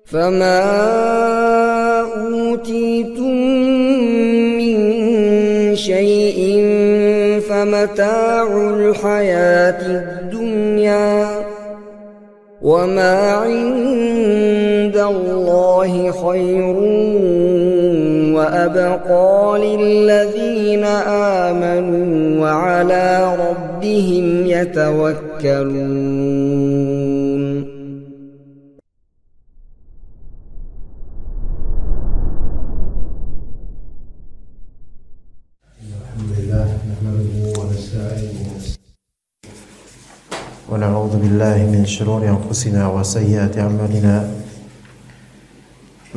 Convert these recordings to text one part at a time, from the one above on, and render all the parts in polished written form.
فما أوتيتم من شيء فمتاع الحياة الدنيا وما عند الله خير وأبقى للذين آمنوا وعلى ربهم يتوكلون. الحمد لله نحمده ونستعينه ونعوذ بالله من شرور أنفسنا وسيئات أعمالنا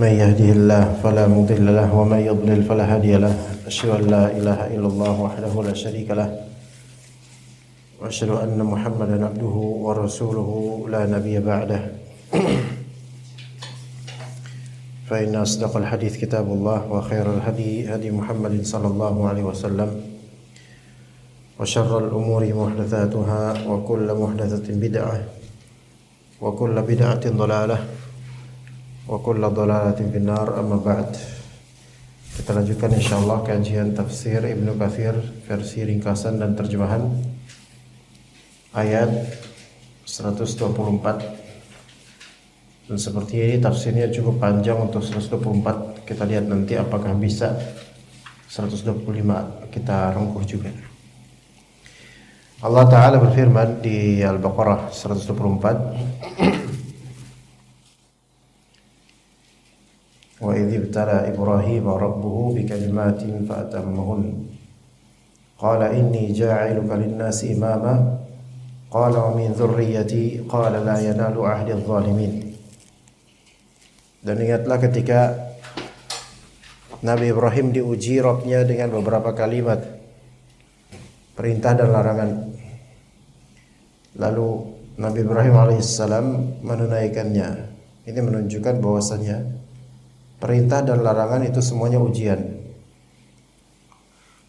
من يهده الله فلا مضل له ومن يضلل فلا هادي له أشهد أن لا إله إلا الله وحده لا شريك له وأشهد أن محمدا عبده ورسوله لا نبي بعده فإن أصدق الحديث كتاب الله وخير الهدي هدي محمد صلى الله عليه وسلم وشر الأمور محدثاتها وكل محدثة بدعة وكل بدعة ضلالة وكل ضلالة في النار. أما بعد, kita lanjutkan insyaallah kajian tafsir Ibnu Katsir versi ringkasan dan terjemahan ayat 124. Dan seperti ini tafsirnya cukup panjang untuk 124. Kita lihat nanti apakah bisa 125 kita rengkuh juga. Allah Ta'ala berfirman di Al-Baqarah 124. Wa idh ibtala Ibrahim rabbuhu bikalimatin fa'atammahun. Qala inni ja'iluka lin-nasi imama. Qala wa min dhurriyyati. Qala la yanalu ahdi adh-dhalimin. Dan ingatlah ketika Nabi Ibrahim diuji Rabb-nya dengan beberapa kalimat perintah dan larangan. Lalu Nabi Ibrahim alaihissalam menunaikannya. Ini menunjukkan bahwasannya perintah dan larangan itu semuanya ujian.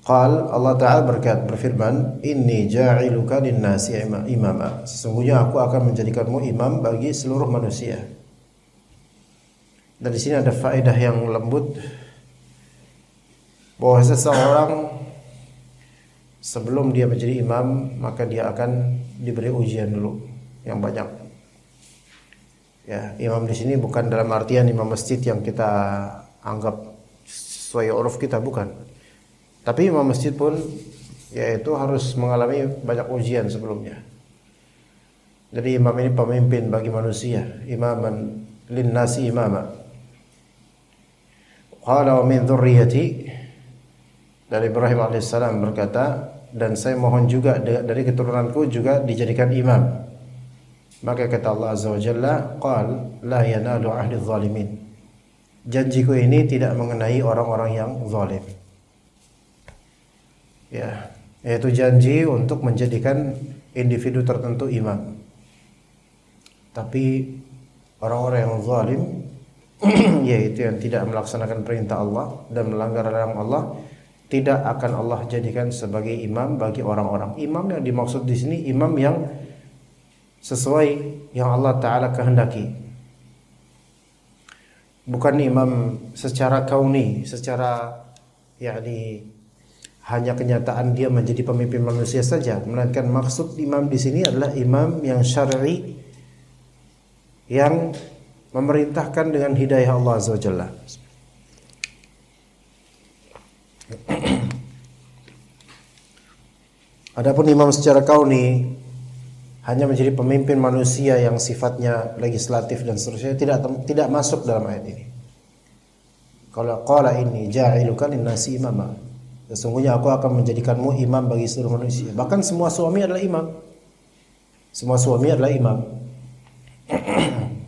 Allah Ta'ala berfirman, Inni ja'iluka lin-nasi imama. Sesungguhnya aku akan menjadikanmu imam bagi seluruh manusia. Dan di sini ada faedah yang lembut bahwa seseorang sebelum dia menjadi imam maka dia akan diberi ujian dulu yang banyak. Ya, imam di sini bukan dalam artian imam masjid yang kita anggap sesuai uruf kita, bukan. Tapi imam masjid pun yaitu harus mengalami banyak ujian sebelumnya. Jadi imam ini pemimpin bagi manusia, imaman lin-nasi imama. Qala wa min dzurriyyati. Dari Ibrahim alaihissalam berkata, dan saya mohon juga dari keturunanku juga dijadikan imam. Maka kata Allah Azza wa Jalla, qal la yanalu ahli zalimin. Janjiku ini tidak mengenai orang-orang yang zalim. Ya, yaitu janji untuk menjadikan individu tertentu imam. Tapi orang-orang yang zalim yaitu yang tidak melaksanakan perintah Allah dan melanggar larangan Allah, tidak akan Allah jadikan sebagai imam bagi orang-orang. Imam yang dimaksud di sini imam yang sesuai yang Allah Ta'ala kehendaki. Bukan imam secara kauni, secara yakni hanya kenyataan dia menjadi pemimpin manusia saja, melainkan maksud imam di sini adalah imam yang syar'i, yang memerintahkan dengan hidayah Allah Azza wa Jalla. Adapun imam secara kauni hanya menjadi pemimpin manusia yang sifatnya legislatif dan seterusnya, tidak masuk dalam ayat ini. Kalau qala inni ja'iluka lin-nasi imama, sesungguhnya aku akan menjadikanmu imam bagi seluruh manusia. Bahkan semua suami adalah imam. Semua suami adalah imam.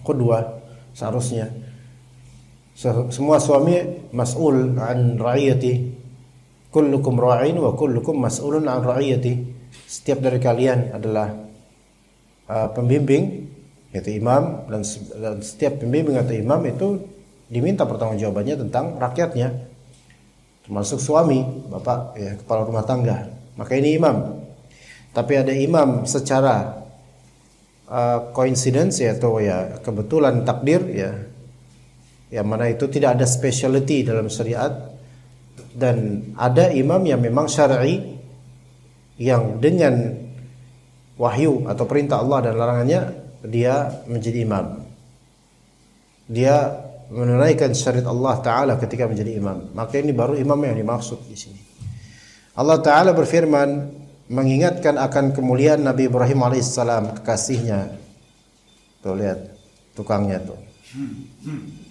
Qudwah seharusnya. Semua suami mas'ul an ra'iyati. Kullukum ra'in wa kullukum mas'ulun an ra'iyati. Setiap dari kalian adalah pembimbing, yaitu imam, dan setiap pembimbing atau imam itu diminta pertanggungjawabannya tentang rakyatnya, termasuk suami, bapak, ya, kepala rumah tangga. Maka ini imam. Tapi ada imam secara coincidence, yaitu ya kebetulan takdir, ya yang mana itu tidak ada specialty dalam syariat, dan ada imam yang memang syar'i yang dengan wahyu atau perintah Allah dan larangannya dia menjadi imam. Dia menunaikan syariat Allah Ta'ala ketika menjadi imam. Maka ini baru imam yang dimaksud di sini. Allah Ta'ala berfirman mengingatkan akan kemuliaan Nabi Ibrahim alaihissalam, kekasihnya. Tuh lihat tukangnya tuh.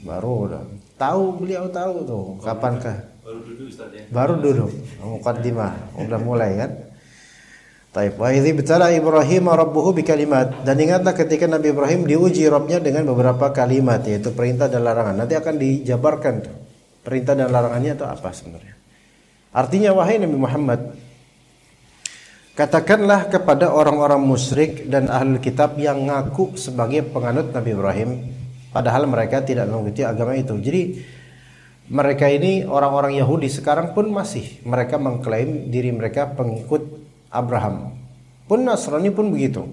Baru udah tahu, beliau tahu tuh kapankah. Baru duduk Ustaz ya. Baru duduk. Muqaddimah udah mulai kan. Taib. Wa idzi btala Ibrahim rabbuhu bikalimat. Dan ingatlah ketika Nabi Ibrahim diuji Rabbnya dengan beberapa kalimat, yaitu perintah dan larangan. Nanti akan dijabarkan tuh. Perintah dan larangannya itu apa sebenarnya. Artinya wahai Nabi Muhammad, katakanlah kepada orang-orang musyrik dan ahli kitab yang ngaku sebagai penganut Nabi Ibrahim, padahal mereka tidak mengikuti agama itu. Jadi mereka ini orang-orang Yahudi sekarang pun masih mereka mengklaim diri mereka pengikut Abraham. Pun Nasrani pun begitu.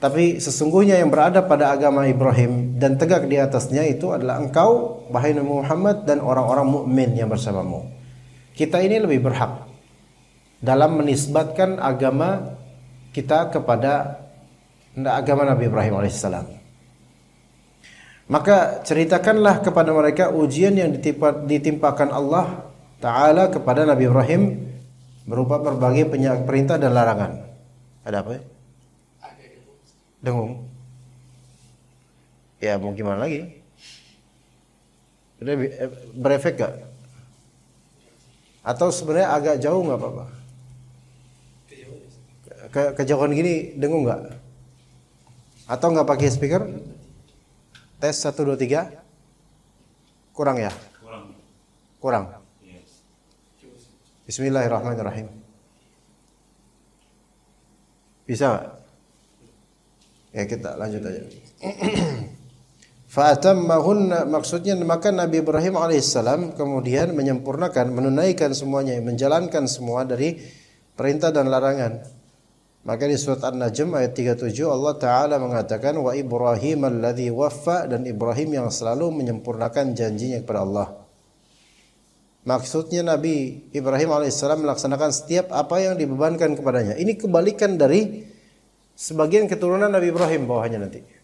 Tapi sesungguhnya yang berada pada agama Ibrahim dan tegak di atasnya itu adalah engkau, wahai Nabi Muhammad, dan orang-orang mukmin yang bersamamu. Kita ini lebih berhak dalam menisbatkan agama kita kepada agama Nabi Ibrahim alaihissalam. Maka ceritakanlah kepada mereka ujian yang ditimpakan Allah Ta'ala kepada Nabi Ibrahim berupa berbagai perintah dan larangan. Ada apa ya? Dengung. Ya mau gimana lagi? Berefek gak? Atau sebenarnya agak jauh gak apa-apa? Kejauhan gini dengung gak? Atau gak pakai speaker? Tes 1, 2, 3. Kurang ya? Kurang. Bismillahirrahmanirrahim. Bisa gak? Ya kita lanjut aja. Fa'atammahunna, maksudnya maka Nabi Ibrahim alaihissalam kemudian menyempurnakan, menunaikan semuanya, menjalankan semua dari perintah dan larangan. Maka di surat An-Najm ayat 37 Allah Ta'ala mengatakan wa Ibrahim alladzi waffa, dan Ibrahim yang selalu menyempurnakan janjinya kepada Allah. Maksudnya Nabi Ibrahim alaihissalam melaksanakan setiap apa yang dibebankan kepadanya. Ini kebalikan dari sebagian keturunan Nabi Ibrahim bawahnya nanti.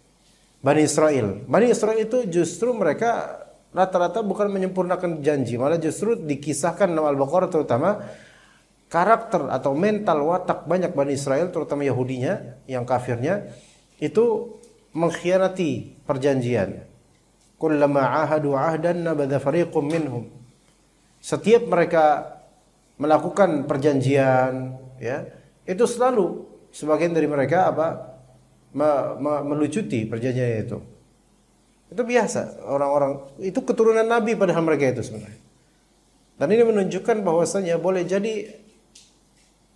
Bani Israel. Bani Israel itu justru mereka rata-rata bukan menyempurnakan janji, malah justru dikisahkan dalam Al-Baqarah terutama karakter atau mental watak banyak Bani Israel, terutama Yahudinya yang kafirnya, itu mengkhianati perjanjian. Kullama ahadu ahdan nabadha fariqum minhum. Setiap mereka melakukan perjanjian, ya, itu selalu sebagian dari mereka melucuti perjanjian itu. Itu biasa orang-orang itu keturunan Nabi padahal mereka itu sebenarnya. Dan ini menunjukkan bahwasanya boleh jadi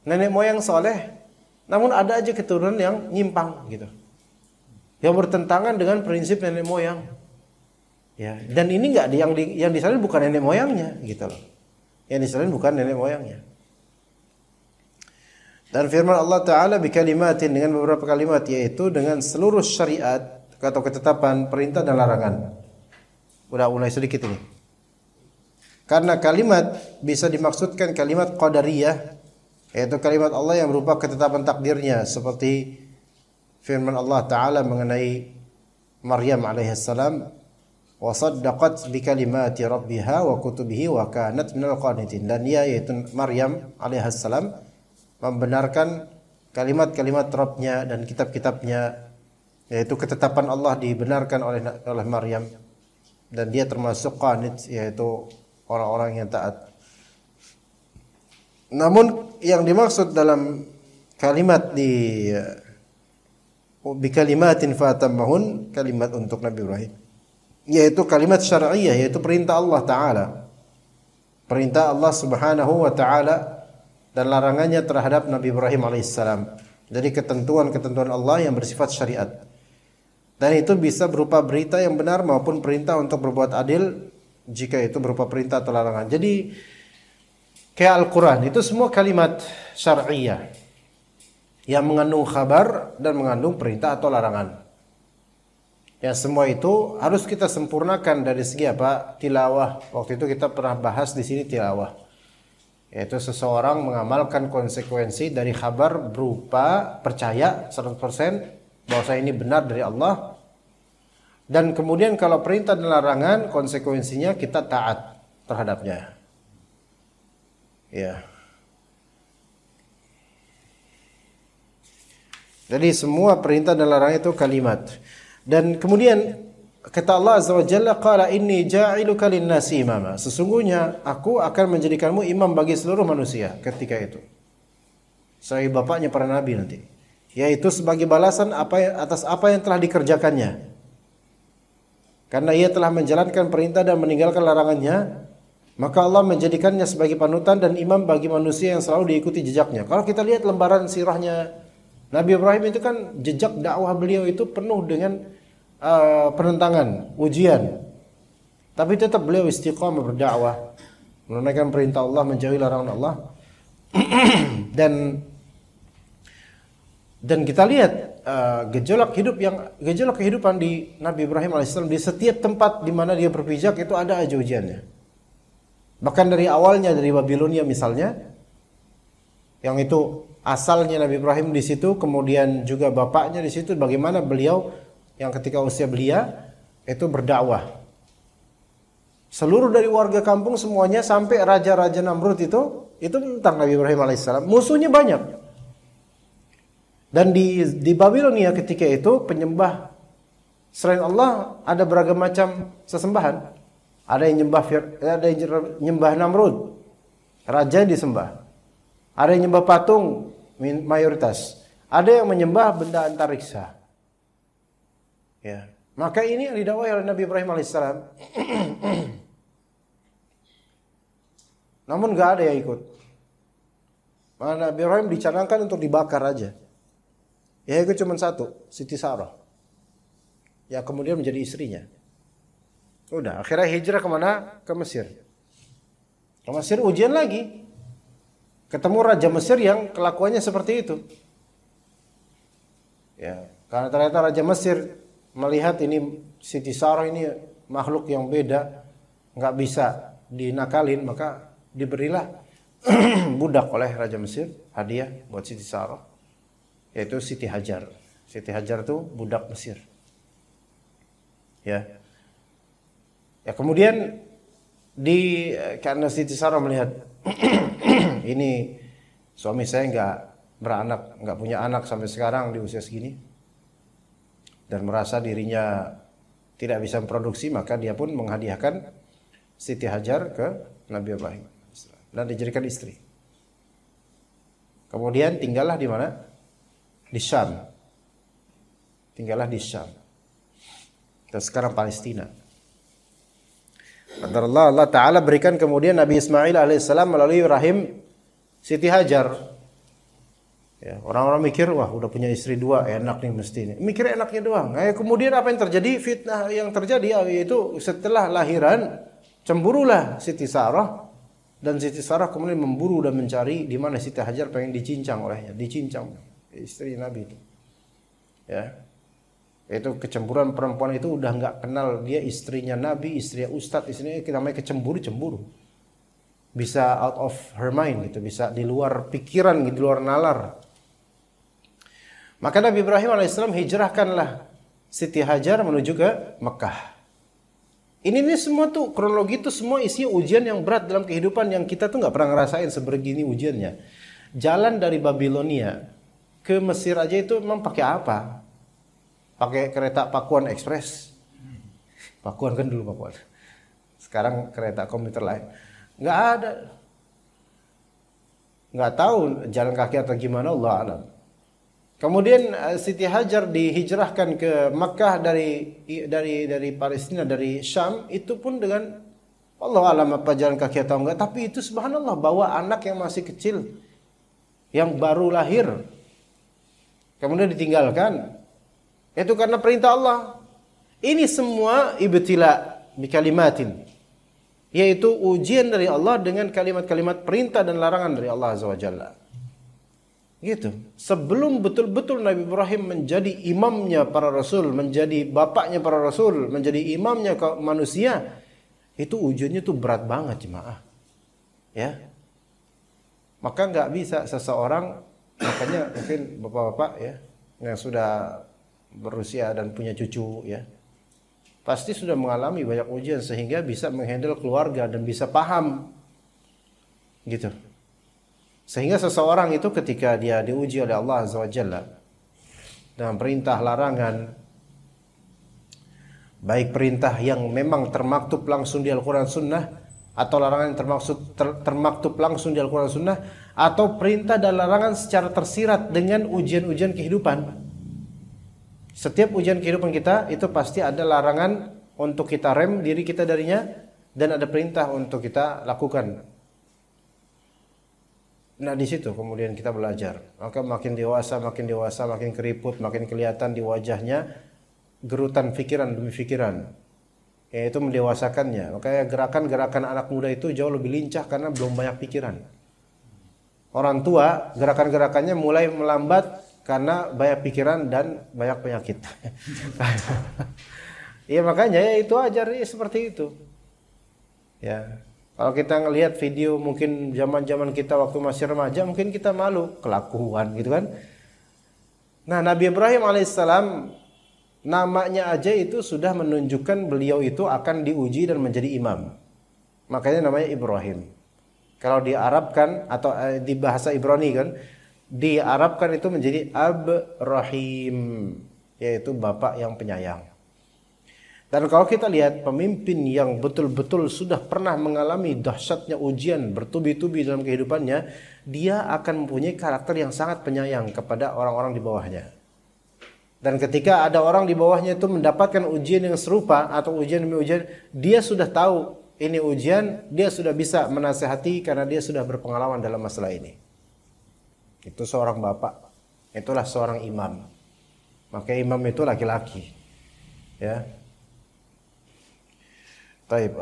nenek moyang soleh, namun ada aja keturunan yang nyimpang gitu, yang bertentangan dengan prinsip nenek moyang. Ya, dan ini enggak yang disalin bukan nenek moyangnya gitu loh. Yang disalin bukan nenek moyangnya. Dan firman Allah Ta'ala bikalimatin, dengan beberapa kalimat, yaitu dengan seluruh syariat atau ketetapan perintah dan larangan. Udah mulai sedikit ini. Karena kalimat bisa dimaksudkan kalimat qadariyah, yaitu kalimat Allah yang berupa ketetapan takdirnya, seperti firman Allah Ta'ala mengenai Maryam alaihissalam, wa saddaqat bikalimati rabbiha wa kutubihi wa kanat minal qanitin. Dan dia yaitu Maryam alaihissalam membenarkan kalimat-kalimat Rabbnya dan kitab-kitabnya, yaitu ketetapan Allah dibenarkan oleh Maryam, dan dia termasuk qanit, yaitu orang-orang yang taat. Namun yang dimaksud dalam kalimat di bikalimatin fatammahun, kalimat untuk Nabi Ibrahim, yaitu kalimat syar'iyah, yaitu perintah Allah Ta'ala, perintah Allah Subhanahu wa Ta'ala dan larangannya terhadap Nabi Ibrahim alaihissalam. Jadi ketentuan-ketentuan Allah yang bersifat syariat. Dan itu bisa berupa berita yang benar maupun perintah untuk berbuat adil jika itu berupa perintah atau larangan. Jadi kayak Al-Quran itu semua kalimat syar'iyah yang mengandung khabar dan mengandung perintah atau larangan. Ya, semua itu harus kita sempurnakan dari segi apa? Tilawah. Waktu itu kita pernah bahas di sini tilawah. Yaitu seseorang mengamalkan konsekuensi dari khabar berupa percaya 100% bahwa ini benar dari Allah. Dan kemudian kalau perintah dan larangan, konsekuensinya kita taat terhadapnya. Ya. Jadi semua perintah dan larangan itu kalimat. Dan kemudian kata Allah Azza wa Jalla, qala inni ja'iluka lin-nasi imama. Sesungguhnya aku akan menjadikanmu imam bagi seluruh manusia ketika itu. Sebagai bapaknya para nabi nanti. Yaitu sebagai balasan atas apa yang telah dikerjakannya. Karena ia telah menjalankan perintah dan meninggalkan larangannya, maka Allah menjadikannya sebagai panutan dan imam bagi manusia yang selalu diikuti jejaknya. Kalau kita lihat lembaran sirahnya Nabi Ibrahim itu kan jejak dakwah beliau itu penuh dengan penentangan, ujian. Tapi tetap beliau istiqamah berdakwah, menunaikan perintah Allah, menjauhi larangan Allah. dan kita lihat gejolak kehidupan di Nabi Ibrahim alaihissalam, di setiap tempat di mana dia berpijak itu ada aja ujiannya. Bahkan dari awalnya dari Babilonia misalnya, yang itu asalnya Nabi Ibrahim di situ, kemudian juga bapaknya di situ, bagaimana beliau yang ketika usia belia itu berdakwah. Seluruh dari warga kampung semuanya sampai raja-raja Namrud itu tentang Nabi Ibrahim alaihissalam. Musuhnya banyak. Dan di Babilonia ketika itu penyembah selain Allah ada beragam macam sesembahan. Ada yang nyembah Namrud, raja yang disembah. Ada yang nyembah patung, mayoritas. Ada yang menyembah benda antariksa. Ya, maka ini yang didakwahi oleh Nabi Ibrahim alaihissalam. Namun gak ada yang ikut. Maka Nabi Ibrahim dicanangkan untuk dibakar aja. Ya ikut cuma satu, Siti Sarah. Ya kemudian menjadi istrinya. Udah, akhirnya hijrah kemana? Ke Mesir. Ke Mesir ujian lagi. Ketemu Raja Mesir yang kelakuannya seperti itu. Ya, karena ternyata Raja Mesir melihat ini Siti Sarah ini makhluk yang beda, nggak bisa dinakalin, maka diberilah budak oleh Raja Mesir, hadiah buat Siti Sarah, yaitu Siti Hajar. Siti Hajar itu budak Mesir. Ya kemudian karena Siti Sarah melihat ini suami saya nggak punya anak sampai sekarang di usia segini, dan merasa dirinya tidak bisa memproduksi, maka dia pun menghadiahkan Siti Hajar ke Nabi Ibrahim dan dijadikan istri. Kemudian tinggallah di mana? Di Syam. Tinggallah di Syam. Dan sekarang Palestina. Allah Ta'ala berikan kemudian Nabi Ismail alaihissalam melalui rahim Siti Hajar. Ya, orang-orang mikir, wah udah punya istri dua, enak nih mesti ini. Mikir enaknya doang. Kemudian apa yang terjadi? Fitnah yang terjadi yaitu setelah lahiran, cemburulah Siti Sarah. Dan Siti Sarah kemudian memburu dan mencari di mana Siti Hajar, pengen dicincang olehnya. Dicincang istri Nabi itu. Ya, itu kecemburuan perempuan itu udah nggak kenal dia istrinya Nabi, istrinya Ustadz, istrinya namanya cemburu. Bisa out of her mind gitu, bisa di luar pikiran, di luar nalar. Maka Nabi Ibrahim alaihissalam hijrahkanlah Siti Hajar menuju ke Mekah. Ini semua tuh kronologi itu semua isinya ujian yang berat dalam kehidupan yang kita tuh nggak pernah ngerasain sebegini ujiannya. Jalan dari Babilonia ke Mesir aja itu memang pakai apa? Pakai kereta Pakuan Express. Pakuan kan dulu Pakuan. Sekarang kereta komuter lain. Nggak ada. Nggak tahu jalan kaki atau gimana, Allah alam. Kemudian Siti Hajar dihijrahkan ke Makkah dari Palestina, dari Syam, itu pun dengan Allah alam apa jalan kaki atau enggak, tapi itu subhanallah bawa anak yang masih kecil yang baru lahir. Kemudian ditinggalkan. Itu karena perintah Allah. Ini semua ibtila bi kalimatin, yaitu ujian dari Allah dengan kalimat-kalimat perintah dan larangan dari Allah Azza wa Jalla. Gitu. Sebelum betul-betul Nabi Ibrahim menjadi imamnya para rasul, menjadi bapaknya para rasul, menjadi imamnya manusia, itu ujiannya tuh berat banget jemaah. Ya. Maka nggak bisa seseorang, makanya mungkin bapak-bapak ya yang sudah berusia dan punya cucu ya, pasti sudah mengalami banyak ujian sehingga bisa menghandle keluarga dan bisa paham gitu. Sehingga seseorang itu ketika dia diuji oleh Allah Azza wa Jalla dengan perintah larangan, baik perintah yang memang termaktub langsung di Al-Quran Sunnah, atau larangan yang termaktub langsung di Al-Quran Sunnah, atau perintah dan larangan secara tersirat dengan ujian-ujian kehidupan. Setiap ujian kehidupan kita itu pasti ada larangan untuk kita rem diri kita darinya, dan ada perintah untuk kita lakukan. Nah di situ kemudian kita belajar. Maka makin dewasa, makin keriput, makin kelihatan di wajahnya gerutan pikiran demi pikiran, yaitu mendewasakannya. Makanya gerakan-gerakan anak muda itu jauh lebih lincah karena belum banyak pikiran. Orang tua gerakan-gerakannya mulai melambat karena banyak pikiran dan banyak penyakit. Iya makanya ya itu ajar ya, seperti itu. Ya. Kalau kita ngelihat video mungkin zaman-zaman kita waktu masih remaja, mungkin kita malu kelakuan gitu kan. Nah, Nabi Ibrahim alaihissalam namanya aja itu sudah menunjukkan beliau itu akan diuji dan menjadi imam. Makanya namanya Ibrahim. Kalau diarabkan atau di bahasa Ibrani kan, diarabkan itu menjadi Ab-Rahim, yaitu bapak yang penyayang. Dan kalau kita lihat pemimpin yang betul-betul sudah pernah mengalami dahsyatnya ujian bertubi-tubi dalam kehidupannya, dia akan mempunyai karakter yang sangat penyayang kepada orang-orang di bawahnya. Dan ketika ada orang di bawahnya itu mendapatkan ujian yang serupa atau ujian demi ujian, dia sudah tahu ini ujian, dia sudah bisa menasihati karena dia sudah berpengalaman dalam masalah ini. Itu seorang bapak, itulah seorang imam. Maka imam itu laki-laki. Ya. Taib.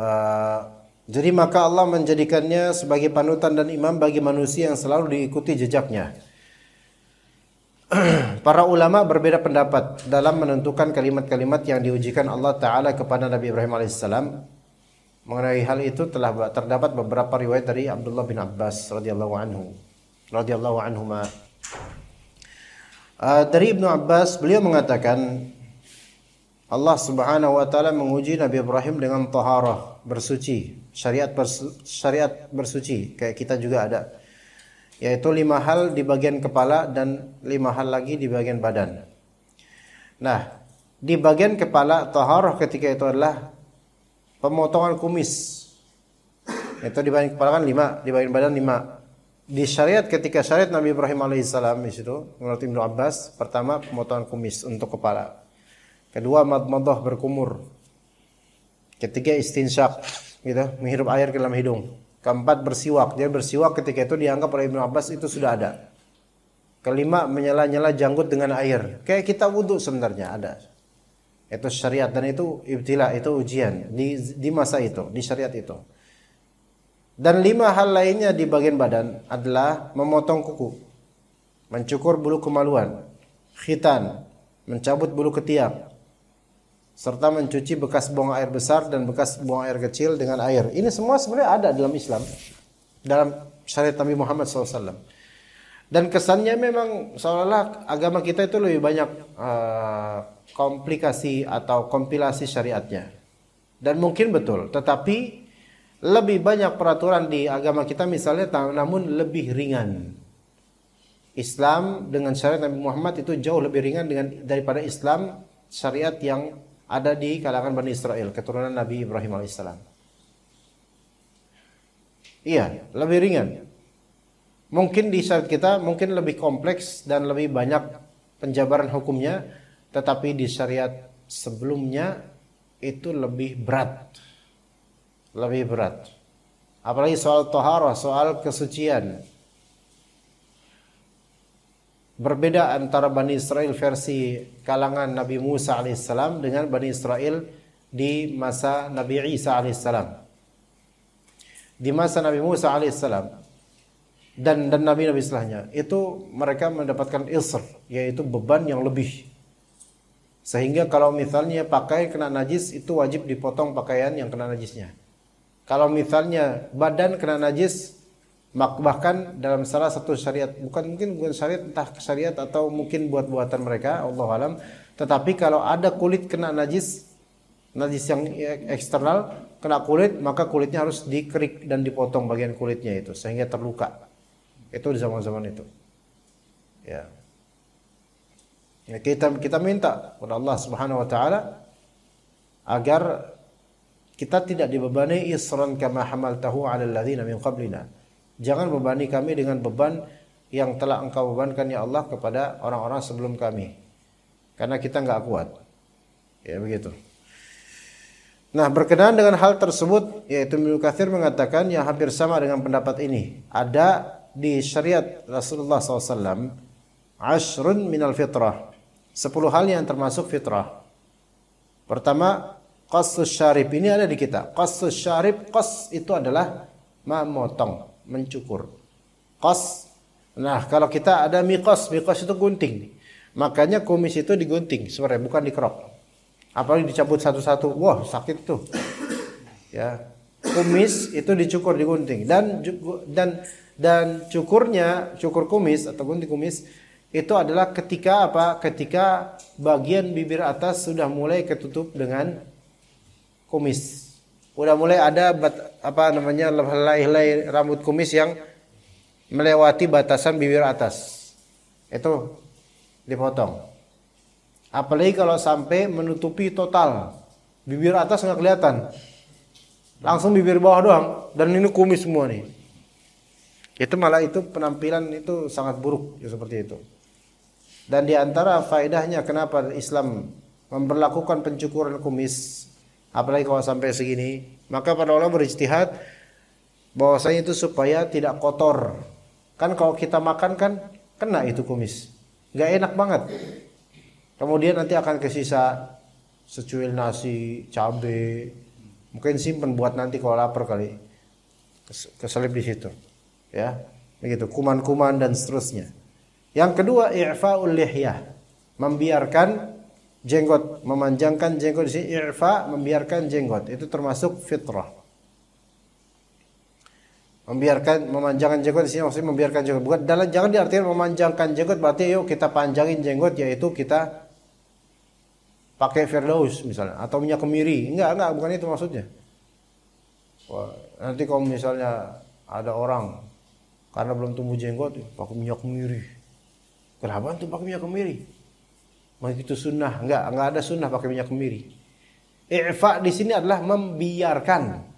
Jadi maka Allah menjadikannya sebagai panutan dan imam bagi manusia yang selalu diikuti jejaknya. Para ulama berbeda pendapat dalam menentukan kalimat-kalimat yang diujikan Allah Ta'ala kepada Nabi Ibrahim AS. Mengenai hal itu telah terdapat beberapa riwayat dari Abdullah bin Abbas radhiyallahu anhuma. Dari Ibnu Abbas, beliau mengatakan Allah Subhanahu wa taala menguji Nabi Ibrahim dengan taharah, bersuci, syariat bersuci, kayak kita juga ada. Yaitu 5 hal di bagian kepala dan 5 hal lagi di bagian badan. Nah, di bagian kepala taharah ketika itu adalah pemotongan kumis. Itu di bagian kepala kan 5, di bagian badan 5. Di syariat ketika syariat Nabi Ibrahim alaihissalam di situ, menurut Ibnu Abbas, pertama pemotongan kumis untuk kepala. Kedua madmadah berkumur. Ketiga istinsyak, gitu, menghirup air ke dalam hidung. Keempat bersiwak. Jadi bersiwak ketika itu dianggap oleh Ibnu Abbas itu sudah ada. Kelima menyela-nyela janggut dengan air. Kayak kita wudhu sebenarnya ada. Itu syariat dan itu ibtila, itu ujian di masa itu, di syariat itu. Dan 5 hal lainnya di bagian badan adalah memotong kuku, mencukur bulu kemaluan, khitan, mencabut bulu ketiak, serta mencuci bekas buang air besar dan bekas buang air kecil dengan air. Ini semua sebenarnya ada dalam Islam, dalam syariat Nabi Muhammad SAW. Dan kesannya memang seolah-olah agama kita itu lebih banyak komplikasi atau kompilasi syariatnya. Dan mungkin betul, tetapi lebih banyak peraturan di agama kita misalnya, namun lebih ringan. Islam dengan syariat Nabi Muhammad itu jauh lebih ringan daripada Islam syariat yang ada di kalangan Bani Israel, keturunan Nabi Ibrahim alaihissalam. Iya, lebih ringan. Mungkin di syariat kita mungkin lebih kompleks dan lebih banyak penjabaran hukumnya, tetapi di syariat sebelumnya itu lebih berat. Lebih berat. Apalagi soal taharah, soal kesucian. Berbeda antara Bani Israel versi kalangan Nabi Musa alaihissalam dengan Bani Israel di masa Nabi Isa alaihissalam. Di masa Nabi Musa alaihissalam dan nabi-nabi setelahnya itu mereka mendapatkan isr, yaitu beban yang lebih. Sehingga kalau misalnya pakaian kena najis itu wajib dipotong pakaian yang kena najisnya. Kalau misalnya badan kena najis, bahkan dalam salah satu syariat, bukan syariat, entah syariat atau mungkin buat-buatan mereka, Allah alam, tetapi kalau ada kulit kena najis yang eksternal kena kulit, maka kulitnya harus dikerik dan dipotong bagian kulitnya itu sehingga terluka. Itu di zaman-zaman itu. Ya. Ya, kita minta kepada Allah Subhanahu wa taala agar kita tidak dibebani isran kama hamaltahu 'alal ladzina min qablina. Jangan bebani kami dengan beban yang telah Engkau bebankan ya Allah kepada orang-orang sebelum kami. Karena kita enggak kuat. Ya begitu. Nah, berkenaan dengan hal tersebut, yaitu Ibnu Katsir mengatakan yang hampir sama dengan pendapat ini. Ada di syariat Rasulullah SAW, ashrun minal fitrah. 10 hal yang termasuk fitrah. Pertama, qassus syarib. Ini ada di kita. Qassus syarib, qas itu adalah memotong, mencukur. Qas. Nah, kalau kita ada miqas itu gunting. Makanya kumis itu digunting, sebenarnya bukan dikerok. Apalagi dicabut satu-satu, wah sakit tuh. Ya, kumis itu dicukur, digunting, dan cukur kumis atau gunting kumis itu adalah ketika apa? Ketika bagian bibir atas sudah mulai ketutup dengan kumis, udah mulai ada helai-helai rambut kumis yang melewati batasan bibir atas, itu dipotong. Apalagi kalau sampai menutupi total, bibir atas nggak kelihatan, langsung bibir bawah doang, dan ini kumis semua nih. Itu malah itu penampilan itu sangat buruk, ya, seperti itu. Dan di antara faedahnya kenapa Islam memberlakukan pencukuran kumis, apalagi kalau sampai segini, maka para ulama berijtihad bahwasanya itu supaya tidak kotor. Kan kalau kita makan kan kena itu kumis, nggak enak banget. Kemudian nanti akan kesisa secuil nasi, cabai, mungkin simpen buat nanti kalau lapar kali, keselip di situ, ya, begitu, kuman-kuman dan seterusnya. Yang kedua, i'fa'ul lihyah, membiarkan jenggot, memanjangkan jenggot. Di sini i'fa, membiarkan jenggot, itu termasuk fitrah. Memanjangkan jenggot di sini maksudnya membiarkan jenggot. Bukan jangan diartikan memanjangkan jenggot berarti yuk kita panjangin jenggot, yaitu kita pakai Firdaus misalnya atau minyak kemiri. Enggak, bukan itu maksudnya. Wah, nanti kalau misalnya ada orang karena belum tumbuh jenggot pakai minyak kemiri. Kenapa tuh pakai minyak kemiri? Itu sunnah? Enggak ada sunnah pakai minyak kemiri. I'fa di sini adalah membiarkan.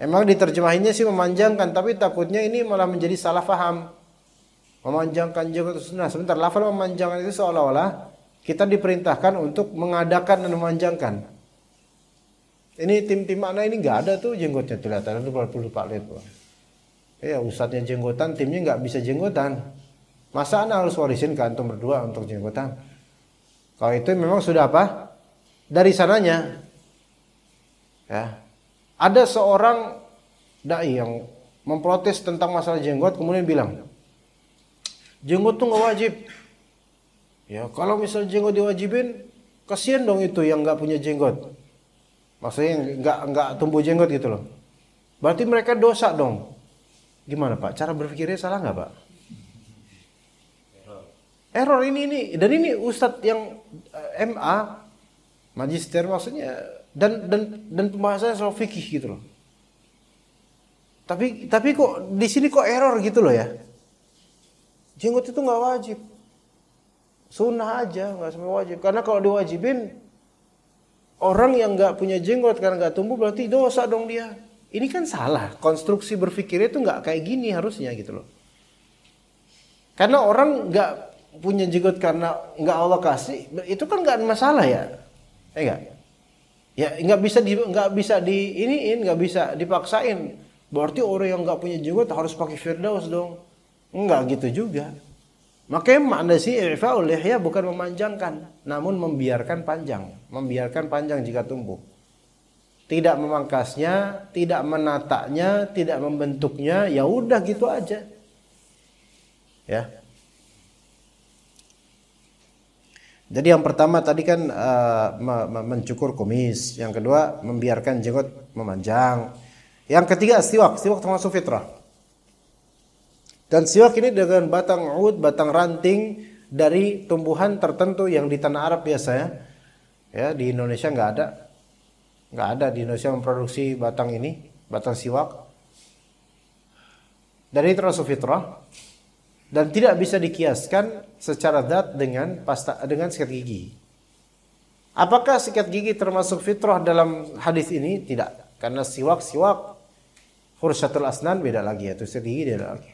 Emang diterjemahinnya sih memanjangkan, tapi takutnya ini malah menjadi salah faham. Memanjangkan jenggot itu sunnah. Sebentar, lafal memanjangkan itu seolah-olah kita diperintahkan untuk mengadakan dan memanjangkan. Ini tim mana ini nggak ada tuh jenggotnya, kelihatan itu perlu Pak lihat. Ya ustadznya jenggotan, timnya nggak bisa jenggotan. Masa ana harus warisin ke antum berdua untuk jenggotan? Kalau itu memang sudah apa? Dari sananya. Ya. Ada seorang dai yang memprotes tentang masalah jenggot, kemudian bilang, jenggot tuh nggak wajib. Ya, kalau misal jenggot diwajibin, kasihan dong itu yang nggak punya jenggot. Maksudnya nggak tumbuh jenggot gitu loh. Berarti mereka dosa dong. Gimana Pak? Cara berpikirnya salah nggak Pak? Error ini dan ini Ustadz yang MA, magister maksudnya, dan pembahasannya soal fikih gitu loh. Tapi kok di sini kok error gitu loh ya? Jenggot itu nggak wajib. Sunnah aja, nggak sampai wajib. Karena kalau diwajibin, orang yang nggak punya jenggot karena nggak tumbuh berarti dosa dong dia. Ini kan salah. Konstruksi berpikirnya itu nggak kayak gini harusnya gitu loh. Karena orang nggak punya jenggot karena nggak Allah kasih, itu kan nggak ada masalah ya, enggak? Ya nggak bisa dipaksain. Berarti orang yang nggak punya jenggot harus pakai Firdaus dong? Enggak gitu juga. Makanya makna si i'fa'ul lihya bukan memanjangkan, namun membiarkan panjang jika tumbuh. tidak memangkasnya, tidak menatanya, tidak membentuknya, ya udah gitu aja. Ya. Jadi yang pertama tadi kan mencukur kumis, yang kedua membiarkan jenggot memanjang, yang ketiga siwak termasuk fitrah. Dan siwak ini dengan batang ud, batang ranting dari tumbuhan tertentu yang di tanah Arab biasa ya. Ya, di Indonesia nggak ada di Indonesia memproduksi batang ini, batang siwak. Dan ini termasuk fitrah. Dan tidak bisa dikiaskan secara zat dengan sikat gigi. Apakah sikat gigi termasuk fitrah dalam hadis ini? Tidak, karena siwak fursyatul asnan beda lagi, yaitu sikat gigi beda lagi.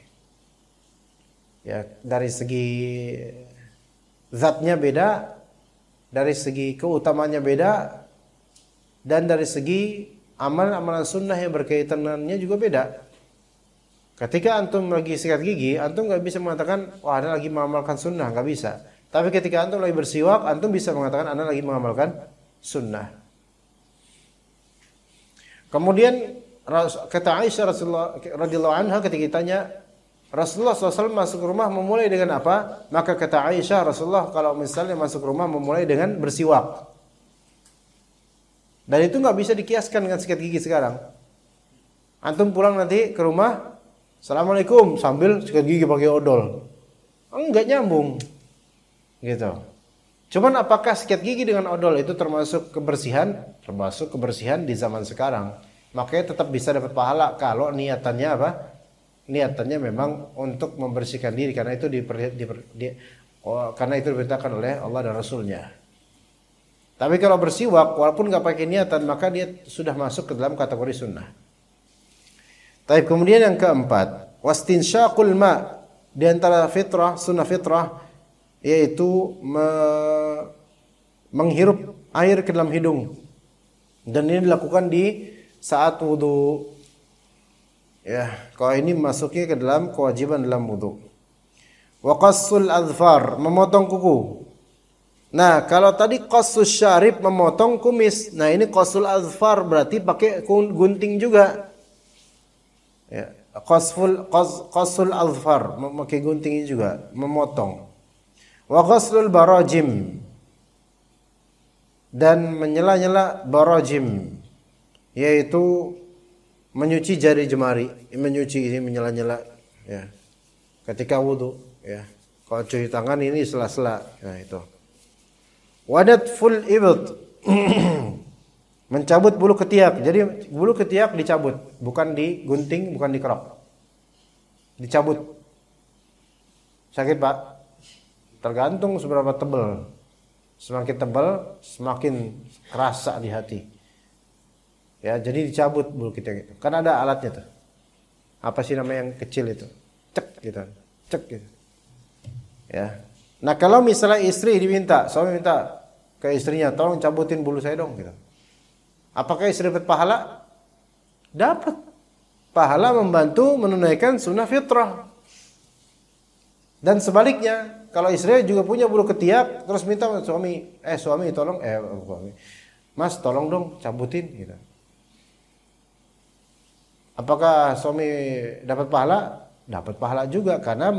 Ya, dari segi zatnya beda, dari segi keutamanya beda, dan dari segi amalan sunnah yang berkaitan dengannya juga beda. Ketika antum lagi sikat gigi, antum nggak bisa mengatakan, wah anda lagi mengamalkan sunnah, nggak bisa. Tapi ketika antum lagi bersiwak, antum bisa mengatakan anda lagi mengamalkan sunnah. Kemudian kata Aisyah radhiyallahu anha ketika ditanya, Rasulullah SAW masuk rumah memulai dengan apa? Maka kata Aisyah, Rasulullah kalau misalnya masuk rumah memulai dengan bersiwak. Dan itu nggak bisa dikiaskan dengan sikat gigi sekarang. Antum pulang nanti ke rumah, Assalamualaikum sambil sikat gigi pakai odol. Enggak nyambung. Gitu. Cuman apakah sikat gigi dengan odol itu termasuk kebersihan? Termasuk kebersihan di zaman sekarang. Makanya tetap bisa dapat pahala kalau niatannya apa? Niatannya memang untuk membersihkan diri, karena itu karena itu diperintahkan oleh Allah dan Rasulnya. Tapi kalau bersiwak walaupun nggak pakai niatan, maka dia sudah masuk ke dalam kategori sunnah. Tapi kemudian yang keempat, wastinsyaqul ma, di antara fitrah, sunnah fitrah, yaitu menghirup air ke dalam hidung. Dan ini dilakukan di saat wudu. Ya, kalau ini masuknya ke dalam kewajiban dalam wudu. Wa qassul adfar, memotong kuku. Nah, kalau tadi qassus syarib, memotong kumis. Nah, ini qassul adfar berarti pakai gunting juga. Ya, qassul adfar, memakai gunting juga, memotong. Wa ghaslul barajim, dan menyela-nyela barajim, yaitu menyuci jari jemari, menyuci ini menyela-nyela ya. Ketika wudu ya. Kalau cuci tangan ini sela-sela. Nah, itu. Wadatful ibd. Mencabut bulu ketiak. Jadi bulu ketiak dicabut, bukan digunting, bukan dikerok. Dicabut. Sakit, Pak? Tergantung seberapa tebal. Semakin tebal, semakin kerasa di hati. Ya, jadi dicabut bulu ketiak itu. Kan ada alatnya tuh. Apa sih namanya yang kecil itu? Cek gitu. Cek gitu. Ya. Nah, kalau misalnya istri diminta, suami minta ke istrinya, tolong cabutin bulu saya dong gitu. Apakah istri dapat pahala? Dapat. Pahala membantu menunaikan sunnah fitrah. Dan sebaliknya, kalau istri juga punya bulu ketiak, terus minta suami, tolong, Mas tolong dong cabutin gitu. Apakah suami dapat pahala? Dapat pahala juga, karena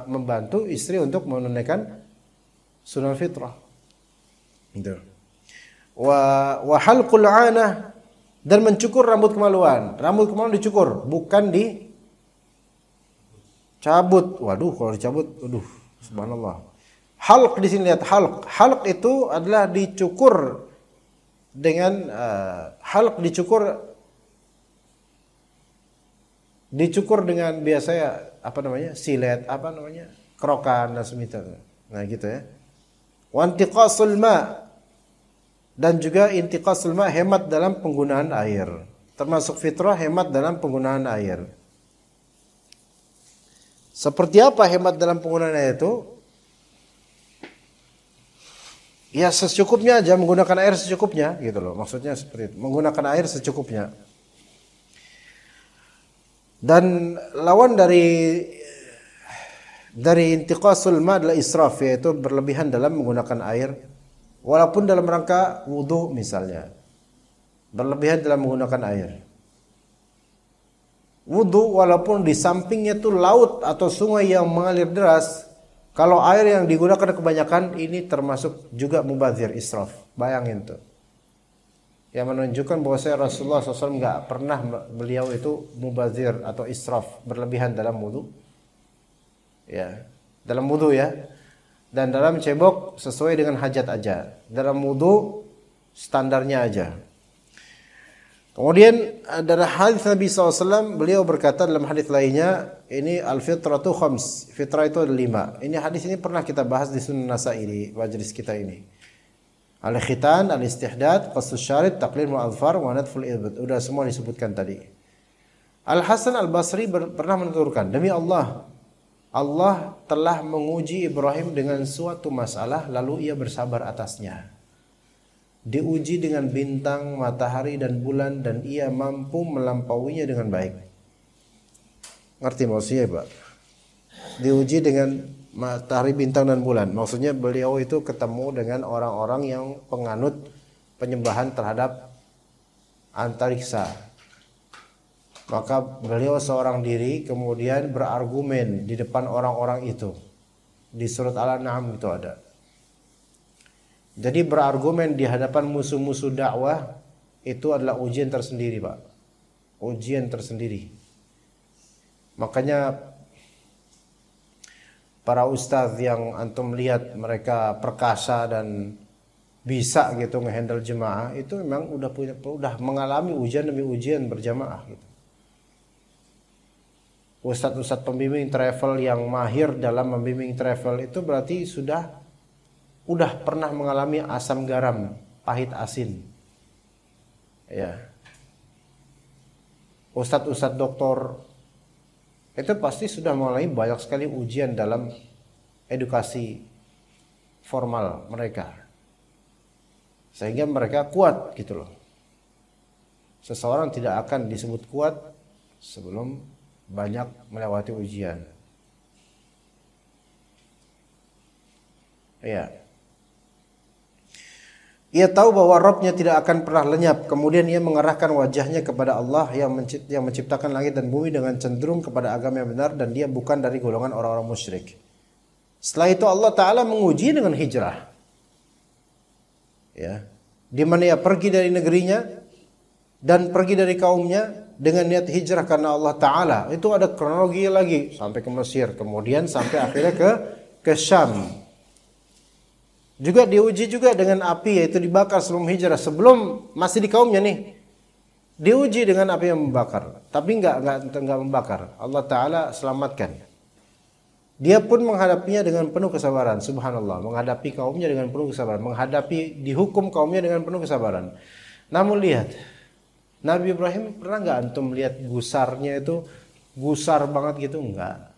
membantu istri untuk menunaikan sunnah fitrah. Gitu. Wa halqul 'anah, dan mencukur rambut kemaluan. Rambut kemaluan dicukur, bukan dicabut. Waduh, kalau dicabut, subhanallah. Halq di sini lihat halq. Halq itu adalah dicukur dengan halq dicukur dengan biasanya silet, kerokan dan semisal. Nah, gitu ya. Wa intiqasul ma, dan juga intiqasul ma, hemat dalam penggunaan air. Termasuk fitrah hemat dalam penggunaan air. Seperti apa hemat dalam penggunaan air itu? Ya secukupnya aja, menggunakan air secukupnya gitu loh. Maksudnya seperti itu, menggunakan air secukupnya. Dan lawan dari intiqasul ma adalah israf, yaitu berlebihan dalam menggunakan air, walaupun dalam rangka wudu misalnya. berlebihan dalam menggunakan air. Wudu walaupun di sampingnya itu laut atau sungai yang mengalir deras, kalau air yang digunakan kebanyakan ini termasuk juga mubazir, israf. Bayangin tuh. Yang menunjukkan bahwa Rasulullah SAW nggak pernah beliau itu mubazir atau israf, berlebihan dalam wudu. Ya, dalam wudu ya. Dan dalam cebok sesuai dengan hajat aja. Dalam wudu standarnya aja. Kemudian dari hadis Nabi SAW, beliau berkata dalam hadis lainnya, ini al-fitratu khams, fitrah itu ada 5. Ini hadis ini pernah kita bahas di Sunan Nasa'i di majelis kita ini. Al-khitan, al-istihdad, qassus syarid, taqlim al-adfar, wa nadful ibd. Udah semua disebutkan tadi. Al-Hasan al-Basri pernah menuturkan, demi Allah, Allah telah menguji Ibrahim dengan suatu masalah lalu ia bersabar atasnya. Diuji dengan bintang, matahari dan bulan dan ia mampu melampauinya dengan baik. Ngerti maksudnya, Pak? Diuji dengan matahari, bintang dan bulan. Maksudnya beliau itu ketemu dengan orang-orang yang penganut penyembahan terhadap antariksa. Maka beliau seorang diri kemudian berargumen di depan orang-orang itu. Di surat Al-An'am itu ada. Jadi berargumen di hadapan musuh-musuh dakwah itu adalah ujian tersendiri, Pak. Ujian tersendiri. Makanya para ustadz yang antum lihat mereka perkasa dan bisa gitu ngehandle jemaah, itu memang udah mengalami ujian demi ujian berjamaah gitu. Ustadz-ustadz pembimbing travel yang mahir dalam membimbing travel itu berarti sudah pernah mengalami asam garam, pahit asin. Ya. Ustadz-ustadz doktor itu pasti sudah mengalami banyak sekali ujian dalam edukasi formal mereka. Sehingga mereka kuat gitu loh. Seseorang tidak akan disebut kuat sebelum banyak melewati ujian. Ya. Ia tahu bahwa Rabb-nya tidak akan pernah lenyap. Kemudian ia mengarahkan wajahnya kepada Allah yang menciptakan langit dan bumi dengan cenderung kepada agama yang benar dan dia bukan dari golongan orang-orang musyrik. Setelah itu Allah Ta'ala menguji dengan hijrah. Ya. Di mana ia pergi dari negerinya dan pergi dari kaumnya dengan niat hijrah karena Allah Ta'ala. Itu ada kronologi lagi sampai ke Mesir, kemudian sampai akhirnya ke Syam. Juga diuji juga dengan api, yaitu dibakar sebelum hijrah, sebelum masih di kaumnya nih. Diuji dengan api yang membakar, tapi enggak membakar. Allah Ta'ala selamatkan. Dia pun menghadapinya dengan penuh kesabaran. Subhanallah, menghadapi kaumnya dengan penuh kesabaran, menghadapi dihukum kaumnya dengan penuh kesabaran. Namun lihat, Nabi Ibrahim pernah enggak antum lihat gusarnya itu gusar banget gitu? Enggak.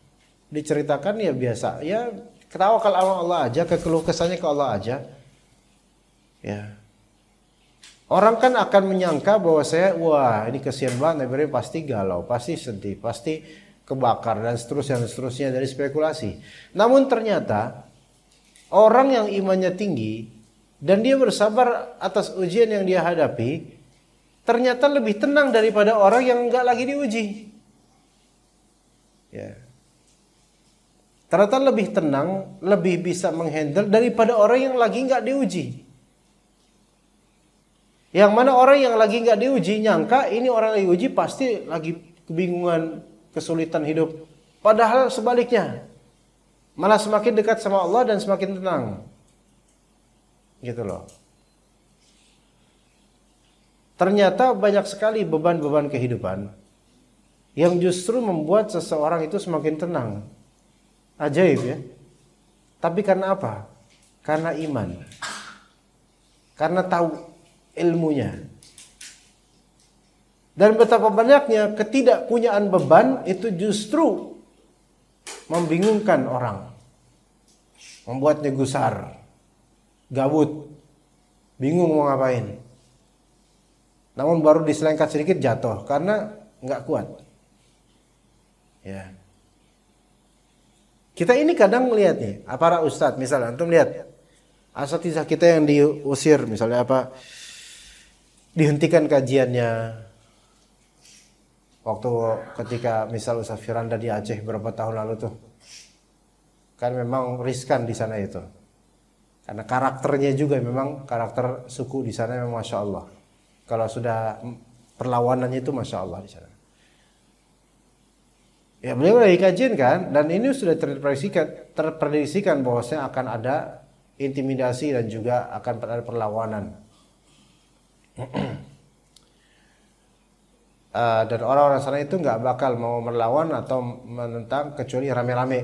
Diceritakan ya biasa, ya ketawakal Allah aja, kekeluh kesahnya ke Allah aja. Ya. Orang kan akan menyangka bahwa wah ini kesian banget, Nabi Ibrahim pasti galau, pasti sedih, pasti kebakar dan seterusnya dari spekulasi. Namun ternyata orang yang imannya tinggi dan dia bersabar atas ujian yang dia hadapi, ternyata lebih tenang daripada orang yang enggak lagi diuji. Ya. Ternyata lebih tenang, lebih bisa menghandle daripada orang yang lagi nggak diuji. Yang mana orang yang lagi nggak diuji nyangka ini orang yang diuji pasti lagi kebingungan, kesulitan hidup. Padahal sebaliknya, malah semakin dekat sama Allah dan semakin tenang. Gitu loh. Ternyata banyak sekali beban-beban kehidupan yang justru membuat seseorang itu semakin tenang. Ajaib ya. Tapi karena apa? Karena iman. Karena tahu ilmunya. Dan betapa banyaknya ketidakpunyaan beban itu justru membingungkan orang. Membuatnya gusar, gabut, bingung mau ngapain. Namun baru diselengkat sedikit jatuh karena nggak kuat. Ya. Kita ini kadang melihat nih, para ustadz misalnya, antum lihat asatizah kita yang diusir misalnya apa, dihentikan kajiannya. Waktu ketika misal Ustaz Firanda di Aceh beberapa tahun lalu tuh, kan memang riskan di sana itu. Karena karakternya juga memang karakter suku di sana memang Masya Allah. Kalau sudah perlawanannya itu Masya Allah di sana. Ya beliau lagi kajian kan, dan ini sudah terprediksikan bahwasanya akan ada intimidasi dan juga akan ada perlawanan. Dan orang-orang sana itu nggak bakal mau melawan atau menentang kecuali rame-rame.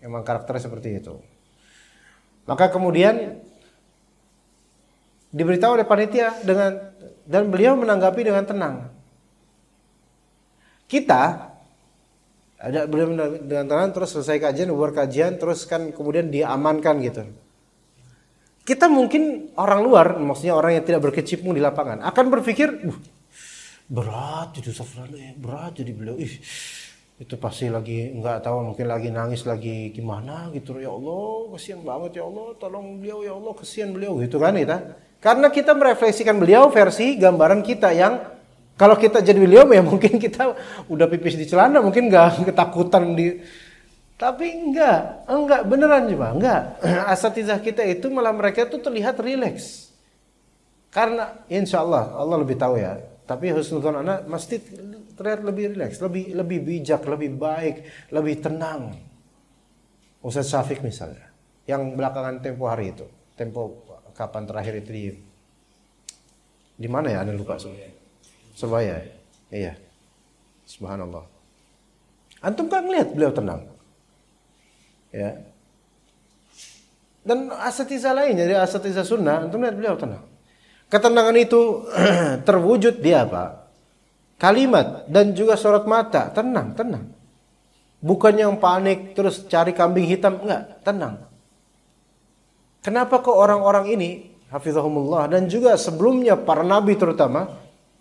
Memang karakternya seperti itu. Maka kemudian diberitahu oleh panitia dan beliau menanggapi dengan tenang. Beliau dengan tenang, terus selesai kajian, bubar kajian, terus kan kemudian diamankan gitu. Kita mungkin orang luar, maksudnya orang yang tidak berkecimpung di lapangan, akan berpikir, berat itu Safrana, berat jadi beliau, itu pasti lagi nggak tahu, mungkin lagi nangis, lagi gimana gitu. Ya Allah, kasihan banget ya Allah, tolong beliau ya Allah, kasihan beliau gitu kan kita. Karena kita merefleksikan beliau versi gambaran kita yang kalau kita jadi beliau ya mungkin kita udah pipis di celana, mungkin nggak ketakutan tapi enggak beneran juga enggak. Asatizah kita itu malah mereka tuh terlihat rileks. Karena insya Allah lebih tahu ya. Tapi husnudzon anak mesti terlihat lebih rileks, lebih bijak, lebih baik, lebih tenang. Ustaz Syafiq misalnya, yang belakangan tempo hari itu, kapan terakhir itu di mana ya? Anda lupa Surabaya. Iya. Subhanallah. Antum kan ngelihat beliau tenang. Ya. Dan asatizah lainnya, dari asatizah sunnah, antum lihat beliau tenang. Ketenangan itu terwujud di apa? Kalimat dan juga sorot mata, tenang. Bukan yang panik terus cari kambing hitam, enggak, tenang. Kenapa kok orang-orang ini, hafizahumullah, dan juga sebelumnya para nabi terutama,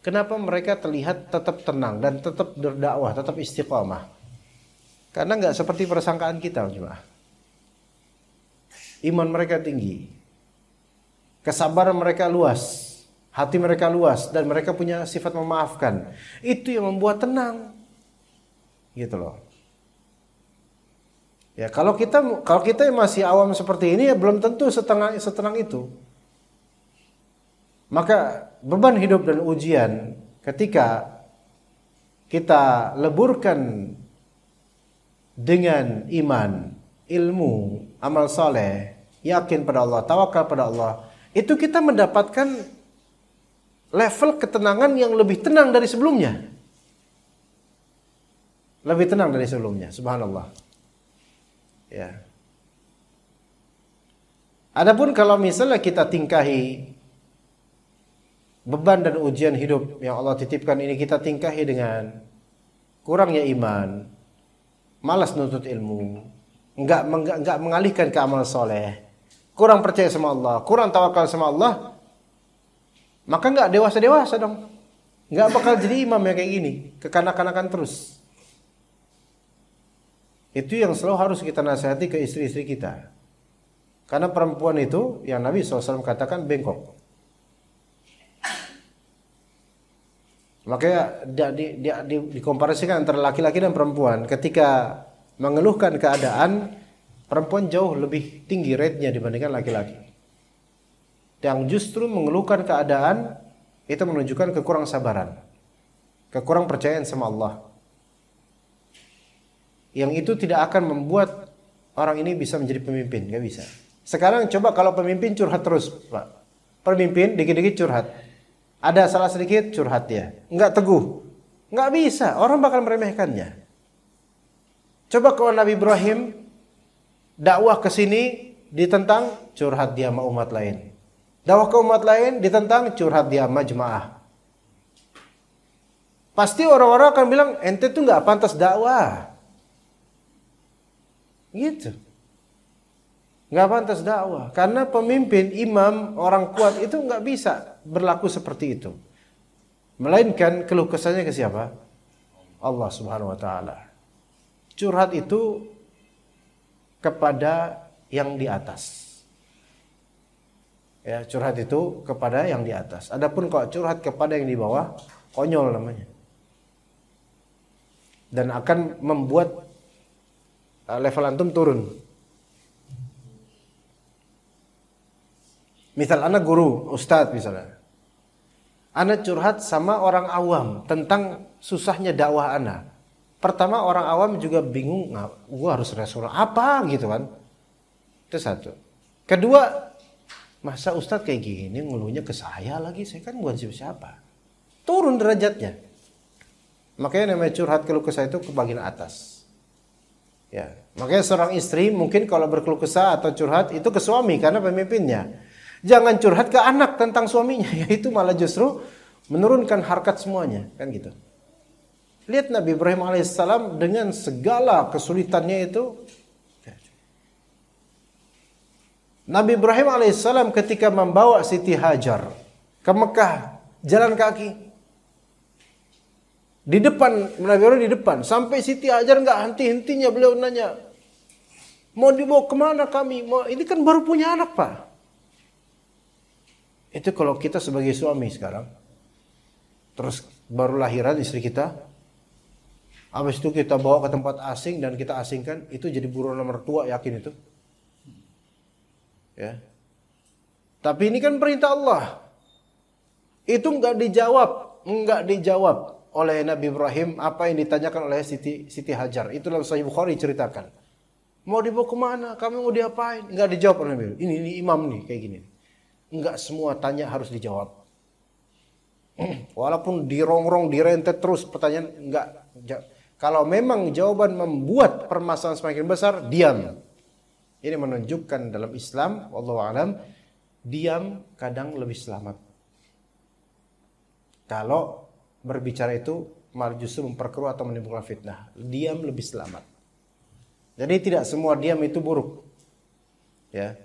kenapa mereka terlihat tetap tenang dan tetap berdakwah, tetap istiqamah? Karena enggak seperti persangkaan kita, jemaah. Iman mereka tinggi. Kesabaran mereka luas, hati mereka luas, dan mereka punya sifat memaafkan. Itu yang membuat tenang. Gitu loh. Ya, kalau kita yang masih awam seperti ini ya belum tentu setenang itu. Maka beban hidup dan ujian ketika kita leburkan dengan iman, ilmu, amal soleh, yakin pada Allah, tawakal pada Allah, itu kita mendapatkan level ketenangan yang lebih tenang dari sebelumnya. Lebih tenang dari sebelumnya, subhanallah. Ya. Adapun kalau misalnya kita tingkahi beban dan ujian hidup yang Allah titipkan ini, kita tingkahi dengan kurangnya iman, malas nuntut ilmu, enggak mengalihkan ke amal soleh, kurang percaya sama Allah, kurang tawakal sama Allah, maka enggak dewasa dong. Enggak bakal jadi imam yang kayak gini, kekanak-kanakan terus. Itu yang selalu harus kita nasihati ke istri-istri kita. Karena perempuan itu yang Nabi SAW katakan bengkok. Makanya dikomparasikan antara laki-laki dan perempuan. Ketika mengeluhkan keadaan, perempuan jauh lebih tinggi rate-nya dibandingkan laki-laki. Yang justru mengeluhkan keadaan itu menunjukkan kekurang sabaran, kekurang percayaan sama Allah. Yang itu tidak akan membuat orang ini bisa menjadi pemimpin, nggak bisa. Sekarang coba kalau pemimpin curhat terus, Pak. Pemimpin dikit-dikit curhat. Ada salah sedikit curhat dia, nggak teguh, nggak bisa. Orang bakal meremehkannya. Coba kalau Nabi Ibrahim dakwah ke sini ditentang, curhat dia sama umat lain. Dakwah ke umat lain ditentang, curhat dia sama jemaah. Pasti orang-orang akan bilang ente tuh nggak pantas dakwah. Gitu. Nggak pantas dakwah. Karena pemimpin, imam, orang kuat itu nggak bisa berlaku seperti itu. Melainkan keluh kesahnya ke siapa? Allah Subhanahu wa taala. Curhat itu kepada yang di atas. Ya, curhat itu kepada yang di atas. Adapun kalau curhat kepada yang di bawah, konyol namanya. Dan akan membuat level antum turun. Misal anak guru, ustadz misalnya. Anak curhat sama orang awam tentang susahnya dakwah anak. Pertama orang awam juga bingung, gua harus respon apa gitu kan. Itu satu. Kedua, masa ustadz kayak gini ngeluhnya ke saya lagi, saya kan bukan siapa-siapa. Turun derajatnya. Makanya namanya curhat keluh kesah itu ke bagian atas. Ya, makanya seorang istri mungkin kalau berkeluh kesah atau curhat itu ke suami karena pemimpinnya. Jangan curhat ke anak tentang suaminya, yaitu malah justru menurunkan harkat semuanya, kan gitu. Lihat Nabi Ibrahim alaihissalam dengan segala kesulitannya itu. Nabi Ibrahim alaihissalam ketika membawa Siti Hajar ke Mekah jalan kaki, di depan Nabi Ibrahim di depan, sampai Siti Hajar nggak henti-hentinya beliau nanya, mau dibawa kemana kami? Ini kan baru punya anak pak. Itu kalau kita sebagai suami sekarang, terus baru lahiran istri kita, habis itu kita bawa ke tempat asing dan kita asingkan, itu jadi buruan mertua, yakin itu? Ya. Tapi ini kan perintah Allah. Itu enggak dijawab oleh Nabi Ibrahim apa yang ditanyakan oleh Siti Hajar. Itu dalam Sahih Bukhari ceritakan. Mau dibawa kemana? Kami mau diapain? Enggak dijawab oleh Nabi. Ini imam nih kayak gini. Enggak semua tanya harus dijawab. Walaupun dirongrong, direntet terus pertanyaan, enggak. Kalau memang jawaban membuat permasalahan semakin besar, diam. Ini menunjukkan dalam Islam, wallahu a'lam, diam kadang lebih selamat. Kalau berbicara itu malah justru memperkeruh atau menimbulkan fitnah. Diam lebih selamat. Jadi tidak semua diam itu buruk. Ya.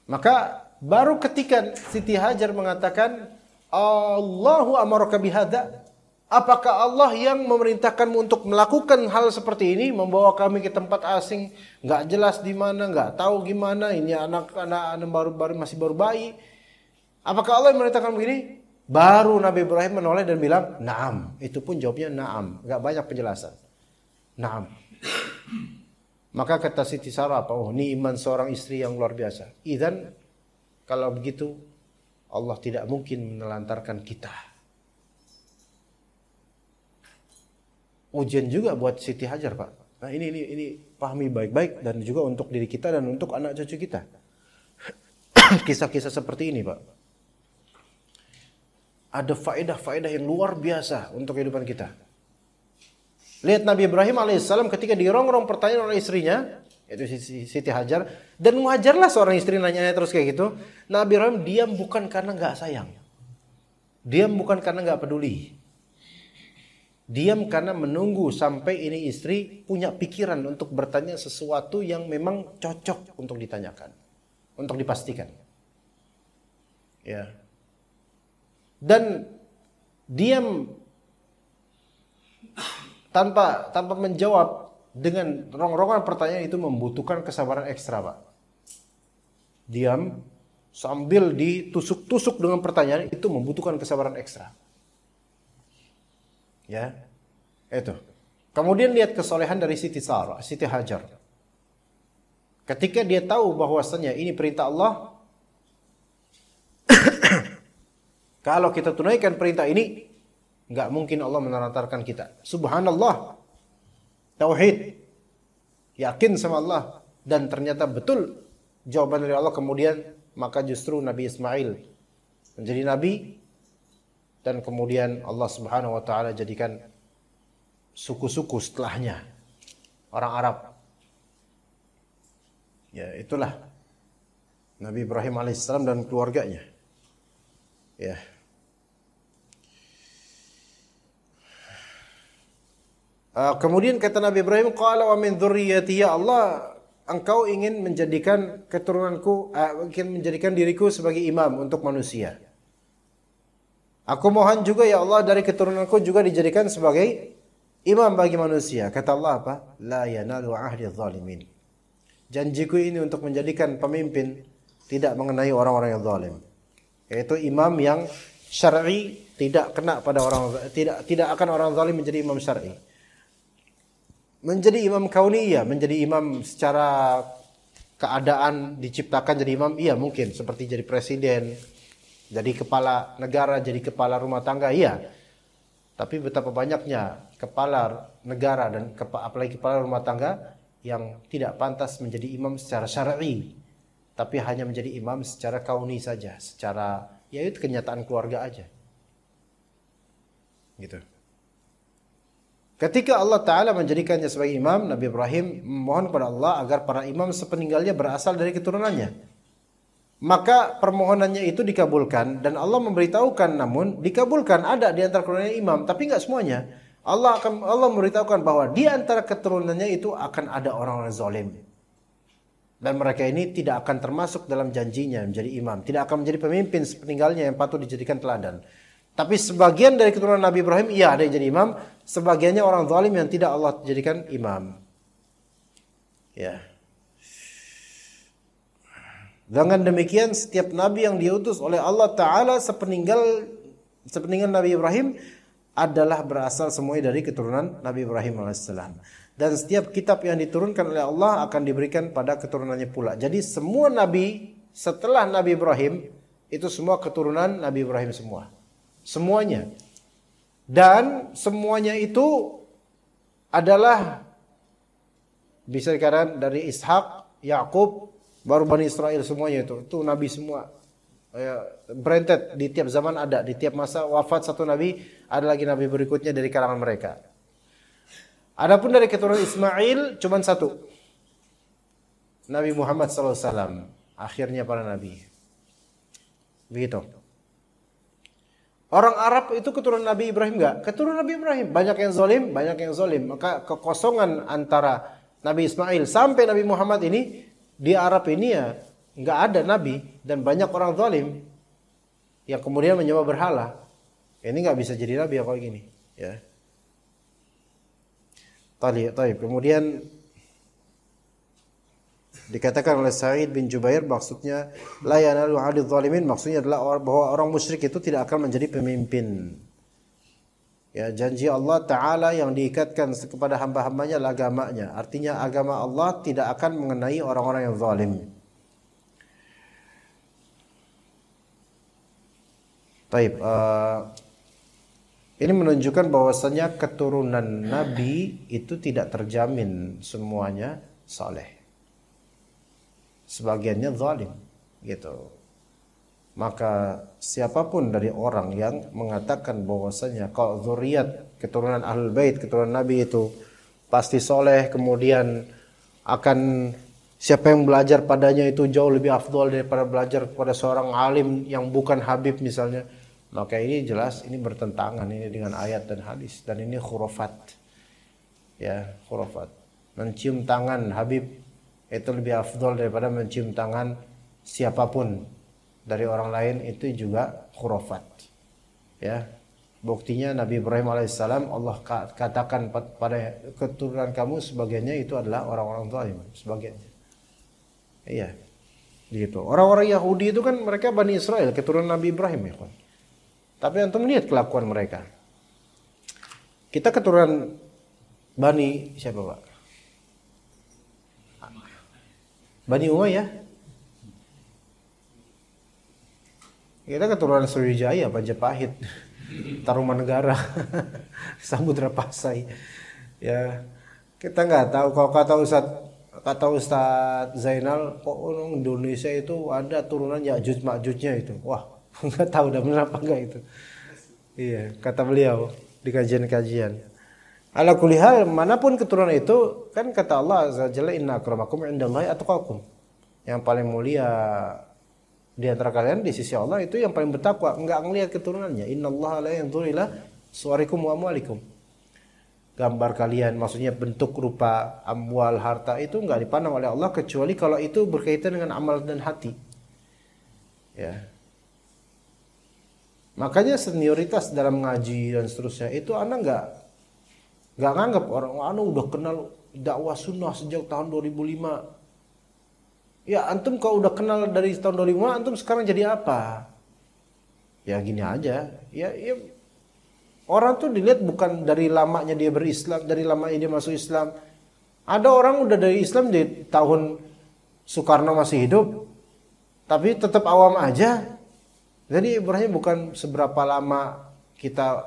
Maka baru ketika Siti Hajar mengatakan, Allahu amaraka bihadza, apakah Allah yang memerintahkanmu untuk melakukan hal seperti ini, membawa kami ke tempat asing, nggak jelas di mana, nggak tahu gimana, ini anak-anak baru masih baru bayi. Apakah Allah yang memerintahkan begini? Baru Nabi Ibrahim menoleh dan bilang, "Na'am." Itu pun jawabnya na'am, nggak banyak penjelasan. Na'am. Maka kata Siti Sarah, oh ini iman seorang istri yang luar biasa. Idzan kalau begitu Allah tidak mungkin menelantarkan kita. Ujian juga buat Siti Hajar, Pak. Nah, ini pahami baik-baik dan juga untuk diri kita dan untuk anak cucu kita. Kisah-kisah seperti ini, Pak. Ada faedah-faedah yang luar biasa untuk kehidupan kita. Lihat Nabi Ibrahim alaihissalam ketika dirongrong pertanyaan oleh istrinya, yaitu Siti Hajar, dan wajarlah seorang istri nanya terus kayak gitu. Nabi Ibrahim diam bukan karena nggak sayang, diam bukan karena nggak peduli. Diam karena menunggu sampai ini istri punya pikiran untuk bertanya sesuatu yang memang cocok untuk ditanyakan, untuk dipastikan. Ya. Dan diam tanpa menjawab dengan rongrongan pertanyaan itu membutuhkan kesabaran ekstra, Pak. Diam sambil ditusuk-tusuk dengan pertanyaan itu membutuhkan kesabaran ekstra. Ya, itu. Kemudian lihat kesolehan dari Siti Hajar. Ketika dia tahu bahwasanya ini perintah Allah, kalau kita tunaikan perintah ini, nggak mungkin Allah menelantarkan kita. Subhanallah, tauhid, yakin sama Allah, dan ternyata betul jawaban dari Allah. Kemudian maka justru Nabi Ismail menjadi nabi. Dan kemudian Allah Subhanahu wa taala jadikan suku-suku setelahnya orang Arab. Ya, itulah Nabi Ibrahim alaihissalam dan keluarganya. Ya. Kemudian kata Nabi Ibrahim, qala wa min dzurriyyati, ya Allah, engkau ingin menjadikan keturunanku, ingin menjadikan diriku sebagai imam untuk manusia. Aku mohon juga ya Allah dari keturunanku juga dijadikan sebagai imam bagi manusia. Kata Allah apa? La yanalu ahdi zalimin. Janjiku ini untuk menjadikan pemimpin tidak mengenai orang-orang yang zalim. Yaitu imam yang syar'i tidak kena pada tidak akan orang zalim menjadi imam syar'i. Menjadi imam kauni iya, menjadi imam secara keadaan diciptakan jadi imam iya mungkin, seperti jadi presiden, jadi kepala negara, jadi kepala rumah tangga iya. Tapi betapa banyaknya kepala negara dan apalagi kepala rumah tangga yang tidak pantas menjadi imam secara syar'i, tapi hanya menjadi imam secara kauni saja, secara yaitu kenyataan keluarga aja. Gitu. Ketika Allah Ta'ala menjadikannya sebagai imam, Nabi Ibrahim memohon kepada Allah agar para imam sepeninggalnya berasal dari keturunannya. Maka permohonannya itu dikabulkan dan Allah memberitahukan, namun dikabulkan ada di antara keturunannya imam, tapi enggak semuanya. Allah memberitahukan bahwa di antara keturunannya itu akan ada orang-orang zalim. Dan mereka ini tidak akan termasuk dalam janjinya menjadi imam, tidak akan menjadi pemimpin sepeninggalnya yang patut dijadikan teladan. Tapi sebagian dari keturunan Nabi Ibrahim iya ada yang jadi imam, sebagiannya orang zalim yang tidak Allah jadikan imam. Ya. Dengan demikian setiap nabi yang diutus oleh Allah Ta'ala sepeninggal Nabi Ibrahim adalah berasal semuanya dari keturunan Nabi Ibrahim AS. Dan setiap kitab yang diturunkan oleh Allah akan diberikan pada keturunannya pula. Jadi semua nabi setelah Nabi Ibrahim itu semua keturunan Nabi Ibrahim semua. Semuanya. Dan semuanya itu adalah bisa dikatakan dari Ishak, Yakub, baru Bani Israel semuanya itu nabi semua. Berentet di tiap zaman ada, di tiap masa wafat satu nabi ada lagi nabi berikutnya dari kalangan mereka. Adapun dari keturunan Ismail cuma satu, Nabi Muhammad SAW, akhirnya para nabi. Begitu. Orang Arab itu keturunan Nabi Ibrahim enggak? Keturunan Nabi Ibrahim, banyak yang zalim, banyak yang zalim. Maka kekosongan antara Nabi Ismail sampai Nabi Muhammad ini di Arab ini ya enggak ada nabi dan banyak orang zalim yang kemudian menyembah berhala. Ini enggak bisa jadi nabi kalau gini, ya. Taib. Kemudian dikatakan oleh Sa'id bin Jubair maksudnya la yanalu 'adil zalimin, maksudnya adalah bahwa orang musyrik itu tidak akan menjadi pemimpin. Ya, janji Allah Ta'ala yang diikatkan kepada hamba-hambanya adalah agamanya. Artinya agama Allah tidak akan mengenai orang-orang yang zalim. Taib. Ini menunjukkan bahwasanya keturunan Nabi itu tidak terjamin semuanya saleh. Sebagiannya zalim, gitu. Maka siapapun dari orang yang mengatakan bahwasanya kalau zuriat keturunan Ahlul Bait, keturunan Nabi itu pasti soleh, kemudian akan siapa yang belajar padanya itu jauh lebih afdol daripada belajar kepada seorang alim yang bukan Habib misalnya, maka ini jelas ini bertentangan ini dengan ayat dan hadis, dan ini khurafat. Ya, khurafat. Mencium tangan Habib itu lebih afdol daripada mencium tangan siapapun dari orang lain, itu juga khurafat. Ya. Buktinya Nabi Ibrahim alaihissalam Allah katakan pada keturunan kamu sebagiannya itu adalah orang-orang zalim, sebagiannya. Iya. Gitu. Orang-orang Yahudi itu kan mereka Bani Israel, keturunan Nabi Ibrahim ya kan. Tapi antum lihat kelakuan mereka. Kita keturunan Bani siapa, Pak? Bani Umayyah. Kita keturunan Sriwijaya, Majapahit, Tarumanegara, Samudra Pasai. Ya, kita nggak tahu. Kalau kata Ustaz Zainal, kok Indonesia itu ada turunan Ya'juj Ma'jujnya itu. Wah, nggak tahu udah benar apa enggak itu. Iya, kata beliau di kajian-kajian. Ala kulli hal, manapun keturunan itu, kan kata Allah azza jalla, inna akramakum indallahi atqakum. Yang paling mulia di antara kalian di sisi Allah itu yang paling bertakwa, enggak ngelihat keturunannya. Innallaha la yanzuru ila suwarikum wa amwalikum. Gambar kalian, maksudnya bentuk rupa amwal harta itu enggak dipandang oleh Allah kecuali kalau itu berkaitan dengan amal dan hati. Ya. Makanya senioritas dalam ngaji dan seterusnya itu anak enggak nganggap orang udah kenal dakwah sunnah sejak tahun 2005. Ya antum kalau udah kenal dari tahun 2005, antum sekarang jadi apa? Ya gini aja. Ya orang tuh dilihat bukan dari lamanya dia berislam, dari lamanya dia masuk Islam. Ada orang udah dari Islam di tahun Soekarno masih hidup, tapi tetap awam aja. Jadi ibaratnya bukan seberapa lama kita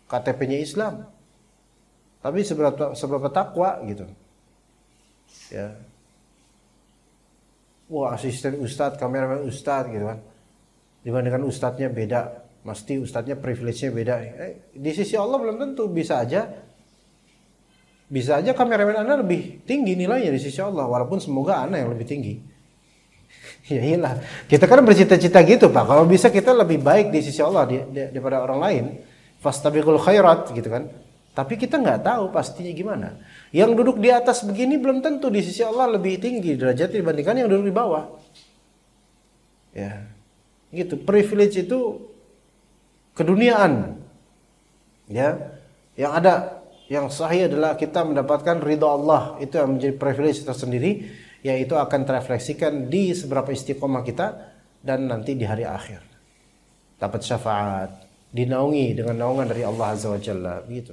KTP-nya Islam, tapi seberapa takwa gitu. Ya. Wah, asisten ustadz, kameramen ustadz gitu kan. Dibandingkan ustadznya beda, mesti ustadznya privilege-nya beda. Di sisi Allah belum tentu, bisa aja kameramen Anda lebih tinggi nilainya di sisi Allah, walaupun semoga Anda yang lebih tinggi. Ya iyalah, kita kan bercita-cita gitu Pak. Kalau bisa kita lebih baik di sisi Allah daripada orang lain. Fastabiqul khairat gitu kan. Tapi kita nggak tahu pastinya gimana. Yang duduk di atas begini belum tentu di sisi Allah lebih tinggi derajatnya dibandingkan yang duduk di bawah. Ya, gitu. Privilege itu keduniaan. Ya, yang sahih adalah kita mendapatkan ridha Allah. Itu yang menjadi privilege tersendiri, yaitu akan terefleksikan di seberapa istiqomah kita dan nanti di hari akhir. Dapat syafaat, dinaungi dengan naungan dari Allah Azza wa Jalla, gitu.